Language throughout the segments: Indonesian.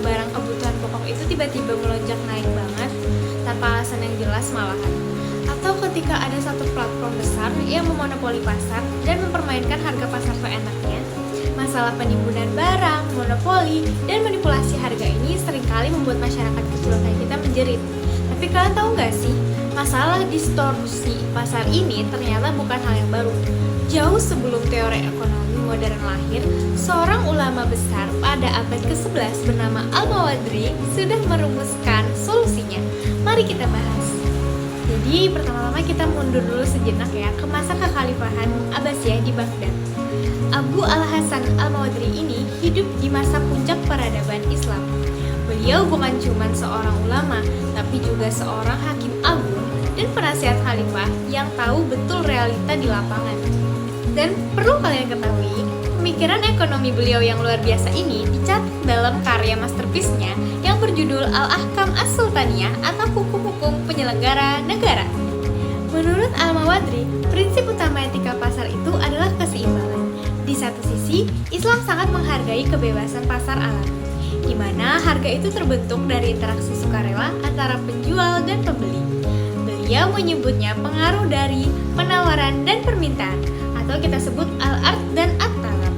barang kebutuhan pokok itu tiba-tiba melonjak naik banget tanpa alasan yang jelas malahan. Atau ketika ada satu platform besar yang memonopoli pasar dan mempermainkan harga pasar seenaknya. Masalah penimbunan barang, monopoli, dan manipulasi harga ini seringkali membuat masyarakat kecil kayak kita menjerit. Tapi kalian tahu nggak sih, masalah distorsi pasar ini ternyata bukan hal yang baru. Jauh sebelum teori ekonomi modern lahir, seorang ulama besar pada abad ke-11 bernama Al-Mawardi sudah merumuskan solusinya. Mari kita bahas. Jadi pertama-tama kita mundur dulu sejenak ya ke masa kekhalifahan Abbasiyah di Baghdad. Abu Al-Hasan Al-Mawardi ini hidup di masa puncak peradaban Islam. Beliau bukan cuma seorang ulama, tapi juga seorang hakim agung dan penasihat khalifah yang tahu betul realita di lapangan. Dan perlu kalian ketahui, pemikiran ekonomi beliau yang luar biasa ini dicatat dalam karya masterpiece-nya yang berjudul Al-Ahkam As-Sultaniyah atau Hukum-Hukum Penyelenggara Negara. Menurut Al-Mawardi, prinsip utama etika pasar itu adalah keseimbangan. Di satu sisi, Islam sangat menghargai kebebasan pasar alam, di mana harga itu terbentuk dari interaksi sukarela antara penjual dan pembeli. Beliau menyebutnya pengaruh dari penawaran dan permintaan, atau kita sebut al-ard dan at-talab.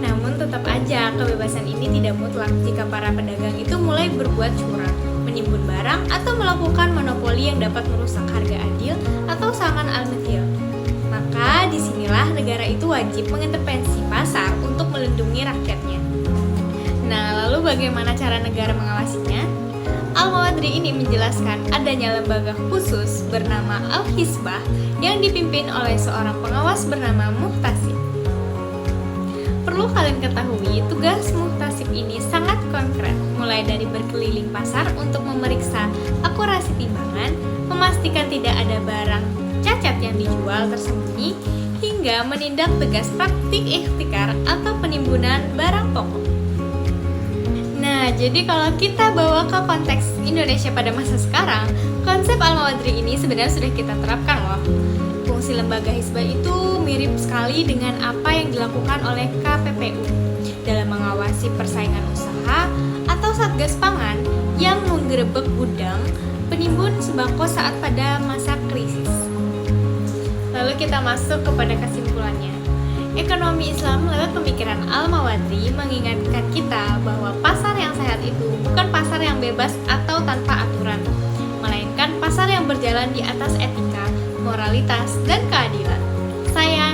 Namun tetap aja kebebasan ini tidak mutlak jika para pedagang itu mulai berbuat curang, menimbun barang, atau melakukan monopoli yang dapat merusak harga adil atau saman al-mithil. Maka disinilah negara itu wajib mengintervensi pasar untuk melindungi rakyatnya. Nah, lalu bagaimana cara negara mengawasinya? Al-Mawardi ini menjelaskan adanya lembaga khusus bernama Al-Hisbah yang dipimpin oleh seorang pengawas bernama Muhtasib. Perlu kalian ketahui, tugas Muhtasib ini sangat konkret, mulai dari berkeliling pasar untuk memeriksa akurasi timbangan, memastikan tidak ada barang cacat yang dijual tersembunyi, hingga menindak tegas praktik ihtikar atau penimbunan barang pokok. Nah, jadi kalau kita bawa ke konteks Indonesia pada masa sekarang, konsep Al-Mawardi ini sebenarnya sudah kita terapkan loh. Fungsi lembaga Hisbah itu mirip sekali dengan apa yang dilakukan oleh KPPU dalam mengawasi persaingan usaha atau Satgas Pangan yang menggerebek gudang penimbun sembako saat pada masa krisis. Lalu kita masuk kepada kesimpulannya. Ekonomi Islam lewat pemikiran Al-Mawardi mengingatkan kita bahwa pasar yang sehat itu bukan pasar yang bebas atau tanpa aturan, melainkan pasar yang berjalan di atas etika, moralitas, dan keadilan. Saya